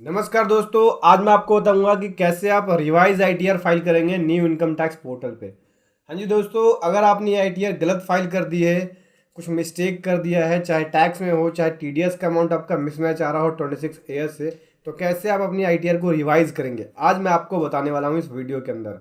नमस्कार दोस्तों, आज मैं आपको बताऊंगा कि कैसे आप रिवाइज आईटीआर फाइल करेंगे न्यू इनकम टैक्स पोर्टल पे। हाँ जी दोस्तों, अगर आपने आईटीआर गलत फाइल कर दी है, कुछ मिस्टेक कर दिया है, चाहे टैक्स में हो, चाहे टीडीएस का अमाउंट आपका मिसमैच आ रहा हो 26 ईयर से, तो कैसे आप अपनी आईटीआर को रिवाइज करेंगे, आज मैं आपको बताने वाला हूँ इस वीडियो के अंदर।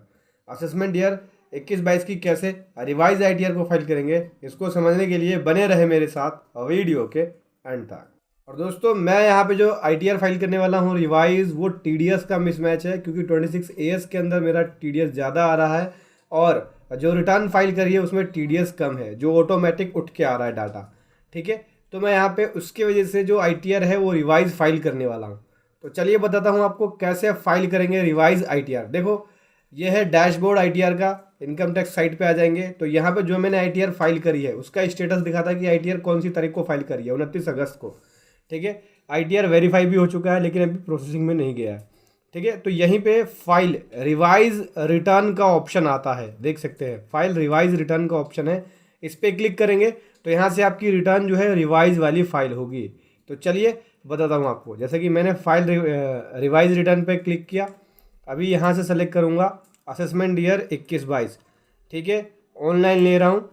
असेसमेंट ईयर 21-22 की कैसे रिवाइज आईटीआर को फाइल करेंगे, इसको समझने के लिए बने रहे मेरे साथ वीडियो के एंड तक। और दोस्तों, मैं यहाँ पे जो आईटीआर फाइल करने वाला हूँ रिवाइज, वो टीडीएस का मिसमैच है, क्योंकि 26 ईयर्स के अंदर मेरा टीडीएस ज़्यादा आ रहा है और जो रिटर्न फाइल करी है उसमें टीडीएस कम है, जो ऑटोमेटिक उठ के आ रहा है डाटा। ठीक है, तो मैं यहाँ पे उसकी वजह से जो आईटीआर है वो रिवाइज फाइल करने वाला हूँ। तो चलिए बताता हूँ आपको कैसे फाइल करेंगे रिवाइज आईटीआर। देखो, ये है डैशबोर्ड आईटीआर का। इनकम टैक्स साइट पे आ जाएंगे तो यहाँ पे जो मैंने आईटीआर फाइल करी है उसका स्टेटस दिखाता है कि आईटीआर कौन सी तारीख को फाइल करी है, 29 अगस्त को। ठीक है, आईटीआर वेरीफाई भी हो चुका है लेकिन अभी प्रोसेसिंग में नहीं गया है। ठीक है, तो यहीं पे फाइल रिवाइज रिटर्न का ऑप्शन आता है, देख सकते हैं फाइल रिवाइज रिटर्न का ऑप्शन है। इस पर क्लिक करेंगे तो यहाँ से आपकी रिटर्न जो है रिवाइज वाली फाइल होगी। तो चलिए बताता हूँ आपको। जैसे कि मैंने फाइल रिवाइज रिटर्न पे क्लिक किया, अभी यहाँ से सेलेक्ट करूँगा असेसमेंट ईयर 21-22। ठीक है, ऑनलाइन ले रहा हूँ।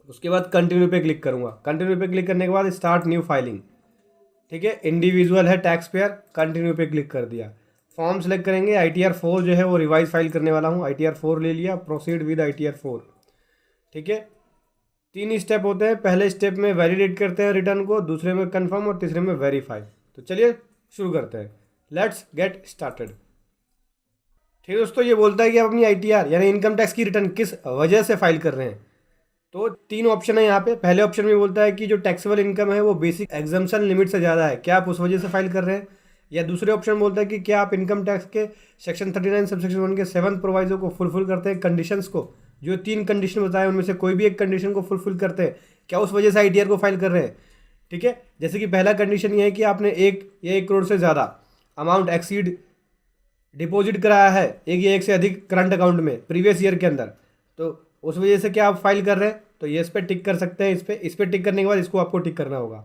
उसके बाद कंटिन्यू पे क्लिक करूँगा। कंटिन्यू पे क्लिक करने के बाद स्टार्ट न्यू फाइलिंग। ठीक है, इंडिविजुअल है टैक्स पेयर, कंटिन्यू पे क्लिक कर दिया। फॉर्म सेलेक्ट करेंगे, आईटीआर 4 जो है वो रिवाइज फाइल करने वाला हूँ। आईटीआर 4 ले लिया, प्रोसीड विद आईटीआर 4। ठीक है, 3 स्टेप होते हैं। पहले स्टेप में वैलिडेट करते हैं रिटर्न को, दूसरे में कंफर्म और तीसरे में वेरीफाई। तो चलिए शुरू करते हैं, लेट्स गेट स्टार्टेड। ठीक है दोस्तों, ये बोलता है कि आप अपनी आईटीआर यानी इनकम टैक्स की रिटर्न किस वजह से फाइल कर रहे हैं। तो 3 ऑप्शन है यहाँ पे। पहले ऑप्शन में बोलता है कि जो टैक्सेबल इनकम है वो बेसिक एग्जम्पशन लिमिट से ज़्यादा है, क्या आप उस वजह से फाइल कर रहे हैं। या दूसरे ऑप्शन बोलता है कि क्या आप इनकम टैक्स के सेक्शन 39 सबसेक्शन 1 के 7th प्रोवाइजो को फुलफिल करते हैं, कंडीशंस को, जो 3 कंडीशन बताए उनमें से कोई भी एक कंडीशन को फुलफिल करते हैं, क्या उस वजह से आईटीआर को फाइल कर रहे हैं। ठीक है, जैसे कि पहला कंडीशन ये है कि आपने 1 करोड़ से ज़्यादा अमाउंट एक्सीड डिपॉजिट कराया है, एक या एक से अधिक करंट अकाउंट में प्रीवियस ईयर के अंदर, तो उस वजह से क्या आप फाइल कर रहे हैं। तो ये इस पर टिक कर सकते हैं। इस पे टिक करने के बाद इसको आपको टिक करना होगा।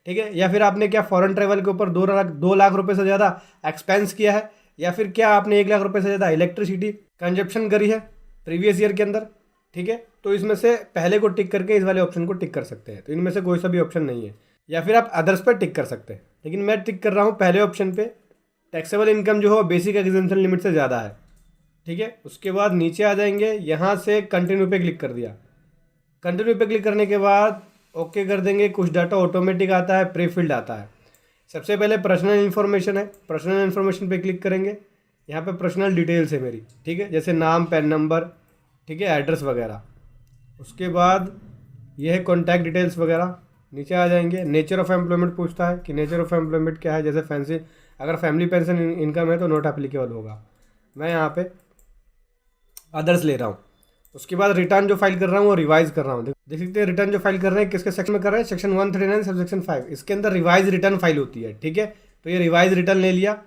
ठीक है, या फिर आपने क्या फॉरेन ट्रैवल के ऊपर 2 लाख रुपए से ज़्यादा एक्सपेंस किया है, या फिर क्या आपने 1 लाख रुपए से ज़्यादा इलेक्ट्रिसिटी कंजप्शन करी है प्रीवियस ईयर के अंदर। ठीक है, तो इसमें से पहले को टिक करके इस वाले ऑप्शन को टिक कर सकते हैं। तो इनमें से कोई सा भी ऑप्शन नहीं है, या फिर आप अदर्स पर टिक कर सकते हैं, लेकिन मैं टिक कर रहा हूँ पहले ऑप्शन पे। टैक्सेबल इनकम जो है बेसिक एग्जेम्पशन लिमिट से ज़्यादा है। ठीक है, उसके बाद नीचे आ जाएंगे, यहाँ से कंटिन्यू पे क्लिक कर दिया। कंटिन्यू पे क्लिक करने के बाद ओके कर देंगे। कुछ डाटा ऑटोमेटिक आता है, प्री फिल्ड आता है। सबसे पहले पर्सनल इन्फॉर्मेशन है, पर्सनल इन्फॉर्मेशन पे क्लिक करेंगे। यहाँ पे पर्सनल डिटेल्स है मेरी। ठीक है, जैसे नाम, पैन नंबर, ठीक है, एड्रेस वगैरह। उसके बाद ये है कॉन्टैक्ट डिटेल्स वगैरह। नीचे आ जाएंगे, नेचर ऑफ एम्प्लॉयमेंट पूछता है कि नेचर ऑफ एम्प्लॉयमेंट क्या है। जैसे फैंसी, अगर फैमिली पेंशन इनकम है तो नॉट एप्लीकेबल होगा। मैं यहाँ पे अदर्स ले रहा हूँ। उसके बाद रिटर्न जो फाइल कर रहा हूँ वो रिवाइज कर रहा हूँ। देख सकते हैं रिटर्न जो फाइल कर रहे हैं किसके सेक्शन में कर रहे हैं, सेक्शन 139 सबसेक्शन 5। इसके अंदर रिवाइज रिटर्न फाइल होती है। ठीक है, तो ये रिवाइज रिटर्न ले लिया।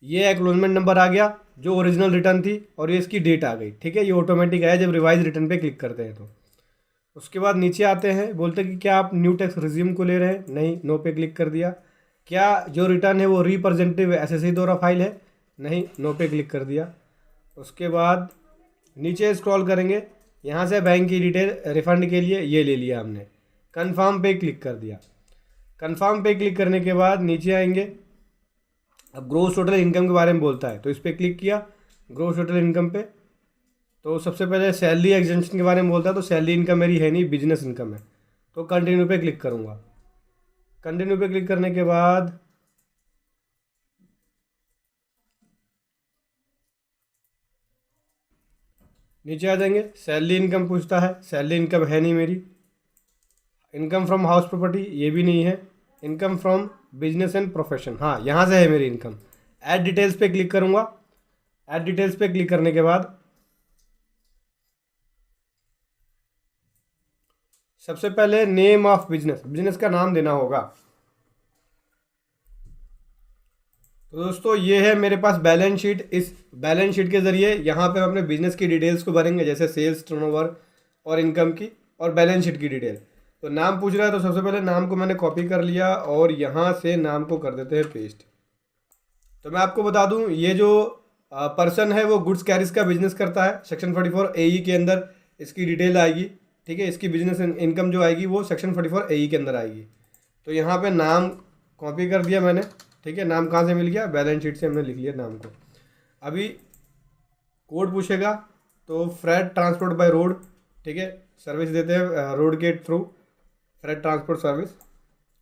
ये एक्नॉलेजमेंट नंबर आ गया जो ओरिजिनल रिटर्न थी, और ये इसकी डेट आ गई। ठीक है, ये ऑटोमेटिक आया जब रिवाइज रिटर्न पे क्लिक करते हैं तो। उसके बाद नीचे आते हैं, बोलते हैं कि क्या आप न्यू टैक्स रिज्यूम को ले रहे हैं, नहीं, नो पे क्लिक कर दिया। क्या जो रिटर्न है वो रिप्रेजेंटेटिव एसएससी द्वारा फाइल है, नहीं, नो पे क्लिक कर दिया। उसके बाद नीचे स्क्रॉल करेंगे, यहाँ से बैंक की डिटेल रिफंड के लिए ये ले लिया हमने। कंफर्म पे क्लिक कर दिया। कंफर्म पे क्लिक करने के बाद नीचे आएंगे, अब ग्रोस टोटल इनकम के बारे में बोलता है तो इस पर क्लिक किया। ग्रोस टोटल इनकम पे तो सबसे पहले सैलरी एग्जेंशन के बारे में बोलता है, तो सैलरी इनकम मेरी है नहीं, बिजनेस इनकम है। तो कंटिन्यू पे क्लिक करूँगा। कंटिन्यू पे क्लिक करने के बाद नीचे आ जाएंगे, सैलरी इनकम पूछता है, सैलरी इनकम है नहीं मेरी। इनकम फ्रॉम हाउस प्रॉपर्टी ये भी नहीं है। Income from business and profession, हाँ, यहाँ से है मेरी इनकम। ऐड डिटेल्स पे क्लिक करूँगा। ऐड डिटेल्स पे क्लिक करने के बाद सबसे पहले नेम ऑफ बिजनेस, बिजनेस का नाम देना होगा। तो दोस्तों, ये है मेरे पास बैलेंस शीट। इस बैलेंस शीट के ज़रिए यहाँ पे हम अपने बिजनेस की डिटेल्स को भरेंगे, जैसे सेल्स, टर्नओवर और इनकम की, और बैलेंस शीट की डिटेल। तो नाम पूछ रहा है तो सबसे पहले नाम को मैंने कॉपी कर लिया और यहाँ से नाम को कर देते हैं पेस्ट। तो मैं आपको बता दूं, ये जो पर्सन है वो गुड्स कैरिज का बिजनेस करता है, सेक्शन 44 AE के अंदर इसकी डिटेल आएगी। ठीक है, इसकी बिजनेस इनकम जो आएगी वो सेक्शन 44 AE के अंदर आएगी। तो यहाँ पे नाम कॉपी कर दिया मैंने। ठीक है, नाम कहाँ से मिल गया, बैलेंस शीट से हमने लिख लिया नाम को। अभी कोड पूछेगा तो फ्रेट ट्रांसपोर्ट बाय रोड, ठीक है, सर्विस देते हैं रोड के through, freight transport service,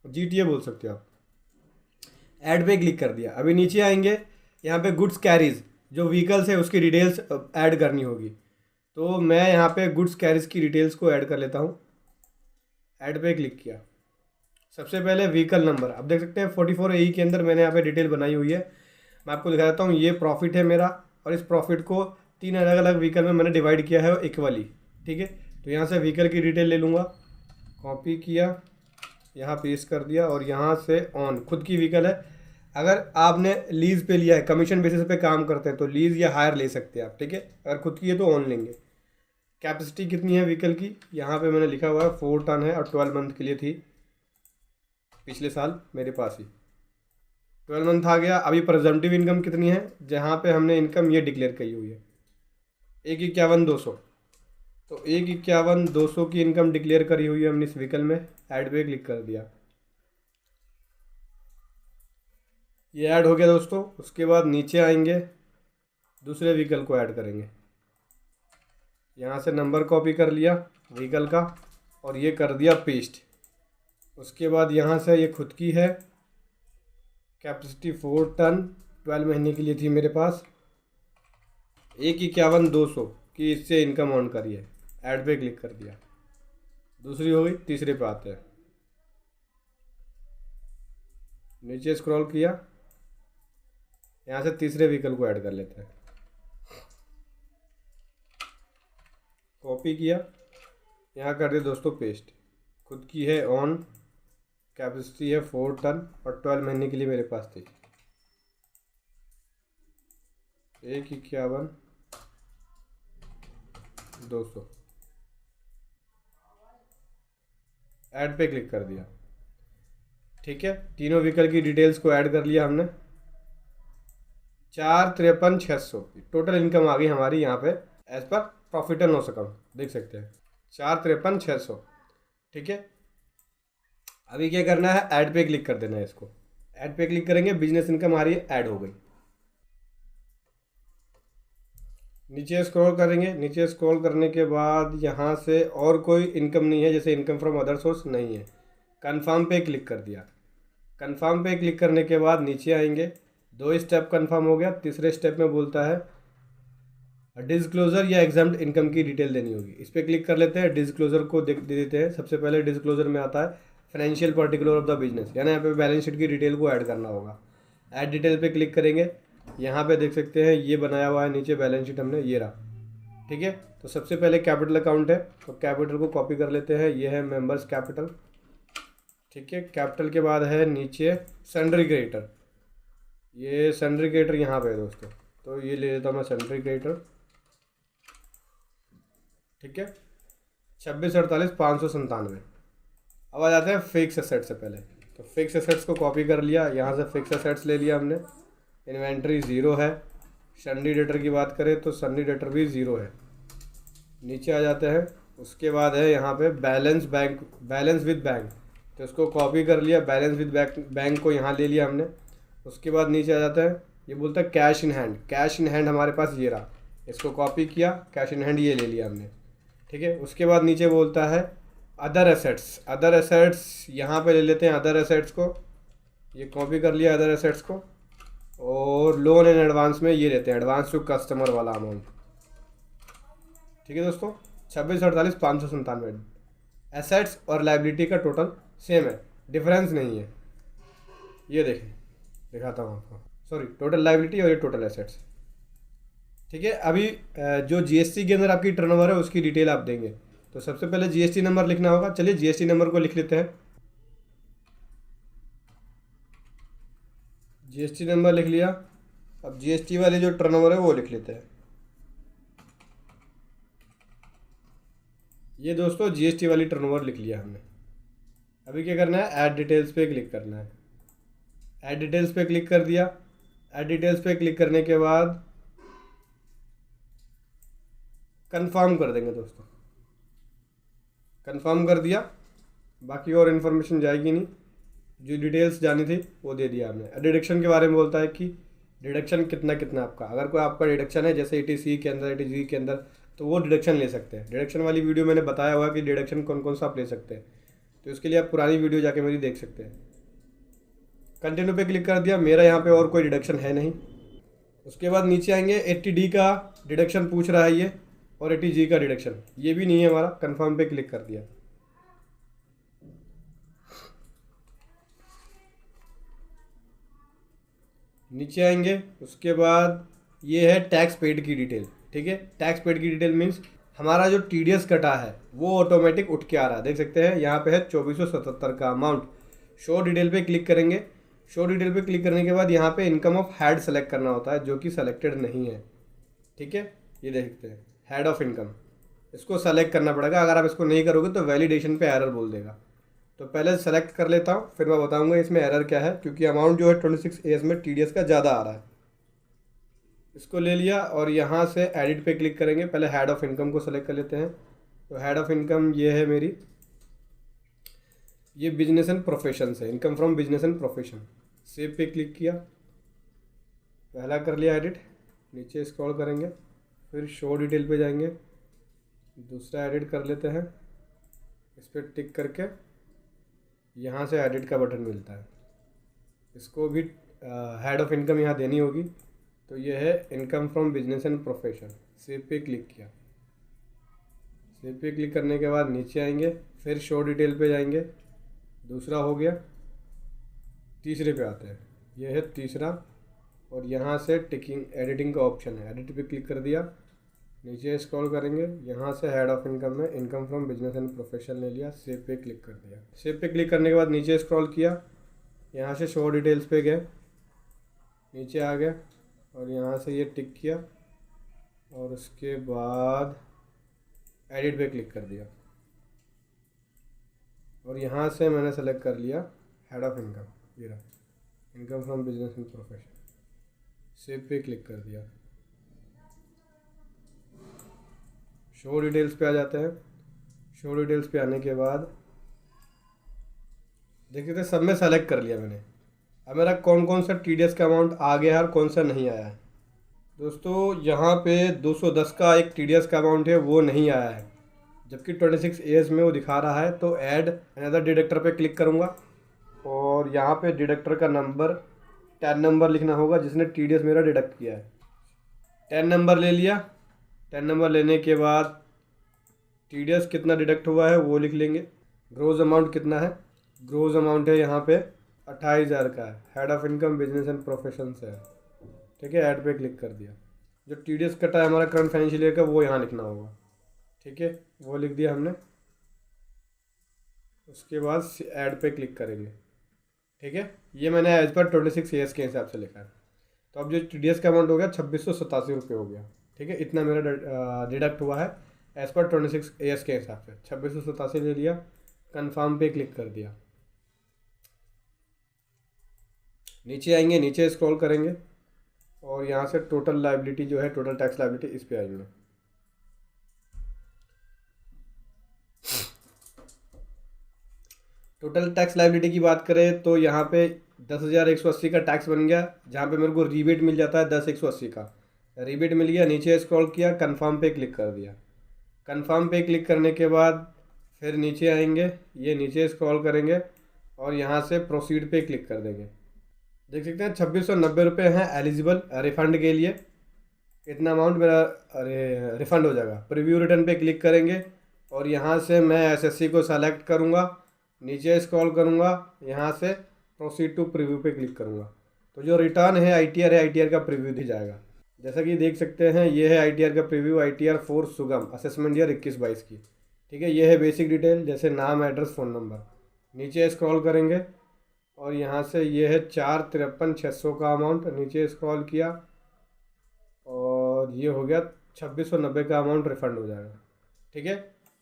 GTA बोल सकते हो आप। ऐड पे क्लिक कर दिया। अभी नीचे आएंगे, यहाँ पे गुड्स कैरीज जो व्हीकल्स है उसकी डिटेल्स ऐड करनी होगी। तो मैं यहाँ पे गुड्स कैरीज की डिटेल्स को ऐड कर लेता हूँ। ऐड पे क्लिक किया। सबसे पहले व्हीकल नंबर, आप देख सकते हैं 44 AE के अंदर मैंने यहाँ पे डिटेल बनाई हुई है। मैं आपको दिखा देता हूँ, ये प्रॉफिट है मेरा, और इस प्रॉफिट को 3 अलग अलग व्हीकल में मैंने डिवाइड किया है इक्वली। ठीक है, तो यहाँ से व्हीकल की डिटेल ले लूँगा, कॉपी किया, यहाँ पेस्ट कर दिया, और यहाँ से ऑन खुद की व्हीकल है। अगर आपने लीज़ पे लिया है, कमीशन बेसिस पे काम करते हैं, तो लीज़ या हायर ले सकते हैं आप। ठीक है, अगर खुद की है तो ऑन लेंगे। कैपेसिटी कितनी है व्हीकल की, यहाँ पे मैंने लिखा हुआ है 4 टन है, और 12 मंथ के लिए थी, पिछले साल मेरे पास ही 12 मंथ आ गया। अभी प्रेजेंटिव इनकम कितनी है, जहाँ पे हमने इनकम ये डिक्लेयर की हुई है 1,51,200। तो 1,51,200 की इनकम डिक्लेयर करी हुई है हमने इस व्हीकल में। ऐड पे क्लिक कर दिया, ये ऐड हो गया दोस्तों। उसके बाद नीचे आएंगे, दूसरे व्हीकल को ऐड करेंगे। यहाँ से नंबर कॉपी कर लिया व्हीकल का, और ये कर दिया पेस्ट। उसके बाद यहाँ से ये खुद की है, कैपेसिटी 4 टन, 12 महीने के लिए थी मेरे पास, 1,51,200 की इससे इनकम ऑन करी है। ऐड पे क्लिक कर दिया, दूसरी हो गई। तीसरे पे आते हैं, नीचे स्क्रॉल किया, यहाँ से तीसरे व्हीकल को ऐड कर लेते हैं। कॉपी किया, यहाँ कर दिया दोस्तों पेस्ट। खुद की है ऑन, कैपेसिटी है 4 टन, और 12 महीने के लिए मेरे पास थी। 1,51,200। ऐड पे क्लिक कर दिया। ठीक है, तीनों व्हीकल की डिटेल्स को ऐड कर लिया हमने। 4,53,600 टोटल इनकम आ गई हमारी यहाँ पे as per profit and loss account, देख सकते हैं 4,53,600। ठीक है, अभी क्या करना है, ऐड पे क्लिक कर देना है इसको। ऐड पे क्लिक करेंगे, बिजनेस इनकम हमारी ऐड हो गई। नीचे स्क्रॉल करेंगे, नीचे स्क्रॉल करने के बाद यहाँ से और कोई इनकम नहीं है, जैसे इनकम फ्रॉम अदर सोर्स नहीं है। कंफर्म पे क्लिक कर दिया। कंफर्म पे क्लिक करने के बाद नीचे आएंगे, 2 स्टेप कंफर्म हो गया। तीसरे स्टेप में बोलता है डिस्क्लोजर या एग्जाम्ड इनकम की डिटेल देनी होगी, इस पर क्लिक कर लेते हैं। डिस्क्लोजर को दे देते हैं। सबसे पहले डिस्क्लोजर में आता है financial particular of the business, यानी यहाँ पे बैलेंस शीट की डिटेल को ऐड करना होगा। ऐड डिटेल पे क्लिक करेंगे, यहाँ पे देख सकते हैं ये बनाया हुआ है नीचे बैलेंस शीट हमने, ये रहा। ठीक है, तो सबसे पहले कैपिटल अकाउंट है, तो कैपिटल को कॉपी कर लेते हैं। ये है मेंबर्स कैपिटल। ठीक है, कैपिटल के बाद है नीचे सन्ड्री क्रेडिटर, ये सन्ड्री क्रेडिटर यहाँ पे है दोस्तों, तो ये ले लेता हूँ मैं सन्ड्री क्रेडिटर। ठीक है, 26,48,597। अब आ जाते हैं फिक्स एसेट से पहले, तो फिक्स एसेट्स को कॉपी कर लिया, यहाँ से फिक्स एसेट्स ले लिया हमने। इन्वेंट्री 0 है। सन्नी डेटर की बात करें तो सन्नी डेटर भी 0 है। नीचे आ जाते हैं, उसके बाद है यहाँ पे balance bank, balance with bank, तो उसको कॉपी कर लिया। बैलेंस विद बैंक को यहाँ ले लिया हमने। उसके बाद नीचे आ जाता है, ये बोलता है cash in hand. Cash in hand हमारे पास ये रहा, इसको कॉपी किया, कैश इन हैंड ये ले लिया हमने। ठीक है, उसके बाद नीचे बोलता है अदर एसेट्स। अदर एसेट्स यहाँ पे ले लेते हैं, अदर एसेट्स को ये कॉपी कर लिया अदर एसेट्स को, और लोन एंड एडवांस में ये लेते हैं एडवांस टू कस्टमर वाला अमाउंट। ठीक है दोस्तों, 26,48,597। एसेट्स और लाइबिलिटी का टोटल सेम है, डिफरेंस नहीं है। ये देखें, दिखाता हूँ आपको, सॉरी, टोटल लाइबिलिटी और ये टोटल एसेट्स। ठीक है, अभी जो जीएसटी के अंदर आपकी टर्नओवर है उसकी डिटेल आप देंगे, तो सबसे पहले जीएसटी नंबर लिखना होगा। चलिए जीएसटी नंबर को लिख लेते हैं। जीएसटी नंबर लिख लिया। अब जीएसटी वाले जो टर्नओवर है वो लिख लेते हैं। ये दोस्तों जीएसटी वाली टर्नओवर लिख लिया हमने। अभी क्या करना है, ऐड डिटेल्स पे क्लिक करना है। ऐड डिटेल्स पे क्लिक कर दिया। ऐड डिटेल्स पे क्लिक करने के बाद कंफर्म कर देंगे दोस्तों। कंफर्म कर दिया, बाकी और इन्फॉर्मेशन जाएगी नहीं, जो डिटेल्स जानी थी वो दे दिया हमने। डिडक्शन के बारे में बोलता है कि डिडक्शन कितना कितना आपका, अगर कोई आपका डिडक्शन है जैसे ETC के अंदर, ETG के अंदर, तो वो डिडक्शन ले सकते हैं। डिडक्शन वाली वीडियो मैंने बताया हुआ कि डिडक्शन कौन कौन सा आप ले सकते हैं, तो इसके लिए आप पुरानी वीडियो जाके मेरी देख सकते हैं। कंटिन्यू पे क्लिक कर दिया, मेरा यहाँ पे और कोई डिडक्शन है नहीं। उसके बाद नीचे आएंगे, 80D का डिडक्शन पूछ रहा है ये, और 80G का डिडक्शन, ये भी नहीं है हमारा। कंफर्म पे क्लिक कर दिया। नीचे आएंगे, उसके बाद ये है टैक्स पेड की डिटेल। ठीक है, टैक्स पेड की डिटेल मीन्स हमारा जो TDS कटा है वो ऑटोमेटिक उठ के आ रहा है। देख सकते हैं यहाँ पे है 2477 का अमाउंट। शो डिटेल पे क्लिक करेंगे। शो डिटेल पे क्लिक करने के बाद यहाँ पे इनकम ऑफ हेड सेलेक्ट करना होता है, जो कि सेलेक्टेड नहीं है। ठीक है, ये देखते हैं हेड ऑफ इनकम, इसको सेलेक्ट करना पड़ेगा। अगर आप इसको नहीं करोगे तो वैलिडेशन पे एरर बोल देगा। तो पहले सेलेक्ट कर लेता हूँ, फिर मैं बताऊँगा इसमें एरर क्या है, क्योंकि अमाउंट जो है 26 AS में TDS का ज़्यादा आ रहा है। इसको ले लिया और यहाँ से एडिट पे क्लिक करेंगे। पहले हेड ऑफ इनकम को सेलेक्ट कर लेते हैं। तो हेड ऑफ इनकम ये है मेरी, ये बिजनेस एंड प्रोफेशन से, income from business and profession. Save पे क्लिक किया, पहला कर लिया एडिट। नीचे स्क्रॉल करेंगे, फिर शो डिटेल पे जाएंगे, दूसरा एडिट कर लेते हैं। इस पर टिक करके यहाँ से एडिट का बटन मिलता है, इसको भी हेड ऑफ इनकम यहाँ देनी होगी। तो ये है income from business and profession. Save पे क्लिक किया। सेव पे क्लिक करने के बाद नीचे आएंगे, फिर शो डिटेल पे जाएंगे, दूसरा हो गया। तीसरे पे आते हैं, ये है तीसरा, और यहाँ से टिकिंग एडिटिंग का ऑप्शन है, एडिट पे क्लिक कर दिया। नीचे स्क्रॉल करेंगे, यहाँ से हेड ऑफ इनकम में income from business and profession ले लिया। सेव पे क्लिक कर दिया। सेव पे क्लिक करने के बाद नीचे स्क्रॉल किया, यहाँ से शो डिटेल्स पे गए, नीचे आ गए और यहाँ से ये टिक किया, और उसके बाद एडिट पे क्लिक कर दिया, और यहाँ से मैंने सेलेक्ट कर लिया हेड ऑफ इनकम, ये रहा, income from business and profession. Save पे क्लिक कर दिया। शो डिटेल्स पे आ जाते हैं। शो डिटेल्स पे आने के बाद देखिए तो सब में सेलेक्ट कर लिया मैंने। अब मेरा कौन कौन सा TDS का अमाउंट आ गया है और कौन सा नहीं आया है। दोस्तों यहाँ पे 210 का एक TDS का अमाउंट है, वो नहीं आया है, जबकि 26 AS में वो दिखा रहा है। तो ऐड अनदर डिडक्टर पे क्लिक करूँगा, और यहाँ पे डिडक्टर का नंबर 10 नंबर लिखना होगा, जिसने TDS मेरा डिडक्ट किया है। 10 नंबर ले लिया। 10 नंबर लेने के बाद TDS कितना डिडक्ट हुआ है वो लिख लेंगे। ग्रोज अमाउंट कितना है, ग्रोज अमाउंट है यहाँ पे 28,000 का है। Head of income business and profession से है। ठीक है, ऐड पे क्लिक कर दिया। जो TDS कटा है हमारा करंट फाइनेंशियल ईयर का, वो यहाँ लिखना होगा। ठीक है, वो लिख दिया हमने। उसके बाद ऐड पे क्लिक करेंगे। ठीक है, ये मैंने एज पर 26 AS के हिसाब से लिखा है। तो अब जो TDS का अमाउंट हो गया 2687 रुपये हो गया। ठीक है, इतना मेरा डिडक्ट हुआ है एज पर 26 AS के हिसाब से। 2687 ले लिया, कंफर्म पे क्लिक कर दिया। नीचे आएंगे, नीचे स्क्रॉल करेंगे, और यहाँ से टोटल लायबिलिटी जो है, टोटल टैक्स लायबिलिटी, इस पे आएंगे। टोटल टैक्स लायबिलिटी की बात करें तो यहाँ पे 10,180 का टैक्स बन गया, जहाँ पे मेरे को रिबेट मिल जाता है 10,180 का रिबेट मिल गया। नीचे स्क्रॉल किया, कंफर्म पे क्लिक कर दिया। कंफर्म पे क्लिक करने के बाद फिर नीचे आएंगे, ये नीचे स्क्रॉल करेंगे, और यहाँ से प्रोसीड पे क्लिक कर देंगे। देख सकते हैं 2690 रुपये हैं एलिजिबल रिफ़ंड के लिए। इतना अमाउंट मेरा रिफ़ंड हो जाएगा। प्रीव्यू रिटर्न पे क्लिक करेंगे, और यहाँ से मैं SSC को सेलेक्ट करूँगा, नीचे स्क्रॉल करूँगा, यहाँ से प्रोसीड टू प्रीव्यू पे क्लिक करूँगा। तो जो रिटर्न है ITR है, ITR का प्रीव्यू दी जाएगा। जैसा कि देख सकते हैं ये है ITR का प्रीव्यू, ITR 4 सुगम असेसमेंट ईयर 21-22 की। ठीक है, ये है बेसिक डिटेल, जैसे नाम, एड्रेस, फ़ोन नंबर। नीचे स्क्रॉल करेंगे, और यहाँ से ये है 4,53,600 का अमाउंट। नीचे स्क्रॉल किया, और ये हो गया 2690 का अमाउंट रिफ़ंड हो जाएगा। ठीक है,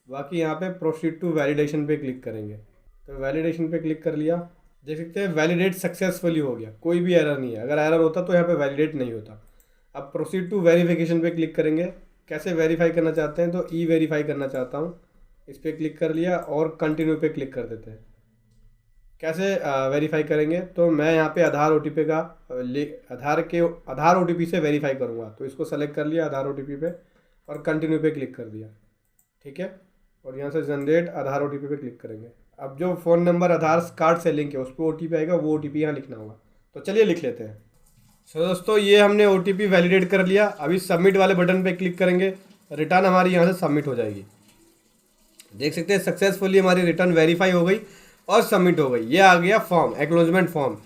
बाकी यहाँ पे प्रोसीड टू वैलिडेशन पे क्लिक करेंगे। तो वैलिडेशन पे क्लिक कर लिया, देख सकते हैं वैलिडेट सक्सेसफुली हो गया, कोई भी एरर नहीं है। अगर एरर होता तो यहाँ पे वैलिडेट नहीं होता। अब प्रोसीड टू वेरिफिकेशन पे क्लिक करेंगे। कैसे वेरीफाई करना चाहते हैं तो ई वेरीफाई करना चाहता हूँ, इस पर क्लिक कर लिया और कंटिन्यू पे क्लिक कर देते हैं। कैसे वेरीफाई करेंगे तो मैं यहाँ पे आधार ओटीपी का आधार ओटीपी से वेरीफाई करूँगा, तो इसको सेलेक्ट कर लिया आधार ओटीपी पे और कंटिन्यू पे क्लिक कर दिया। ठीक है, और यहाँ से जनरेट आधार ओटीपी पे क्लिक करेंगे। अब जो फ़ोन नंबर आधार कार्ड से लिंक है उस पर ओटीपी आएगा, वो ओटीपी यहाँ लिखना होगा। तो चलिए लिख लेते हैं। सो दोस्तों ये हमने ओटीपी वैलिडेट कर लिया। अभी सबमिट वाले बटन पे क्लिक करेंगे, रिटर्न हमारी यहाँ से सबमिट हो जाएगी। देख सकते हैं सक्सेसफुली हमारी रिटर्न वेरीफाई हो गई और सबमिट हो गई। ये आ गया फॉर्म, एक्नॉलेजमेंट फॉर्म।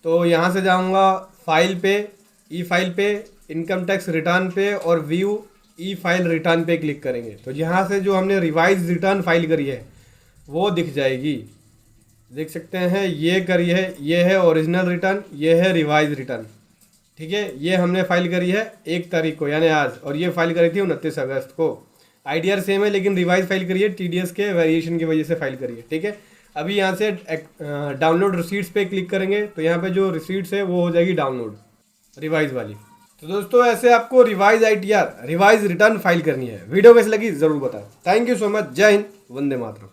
तो यहाँ से जाऊँगा फाइल पे, ई फाइल पे, इनकम टैक्स रिटर्न पे और व्यू ई फाइल रिटर्न पे क्लिक करेंगे। तो यहाँ से जो हमने रिवाइज रिटर्न फाइल करी है वो दिख जाएगी। देख सकते हैं ये करी है, ये है ओरिजिनल रिटर्न, ये है रिवाइज रिटर्न। ठीक है, ये हमने फाइल करी है 1 तारीख को यानी आज, और ये फाइल करी थी 29 अगस्त को। आईटीआर सेम है लेकिन रिवाइज फाइल करी है, टीडीएस के वेरिएशन की वजह से फाइल करी है। ठीक है, अभी यहाँ से डाउनलोड रिसीट्स पे क्लिक करेंगे तो यहाँ पे जो रिसीट्स है वो हो जाएगी डाउनलोड रिवाइज वाली। तो दोस्तों ऐसे आपको revise ITR revise return file करनी है। वीडियो कैसी लगी ज़रूर बताएं। Thank you so much. जय हिंद, वंदे मातरम।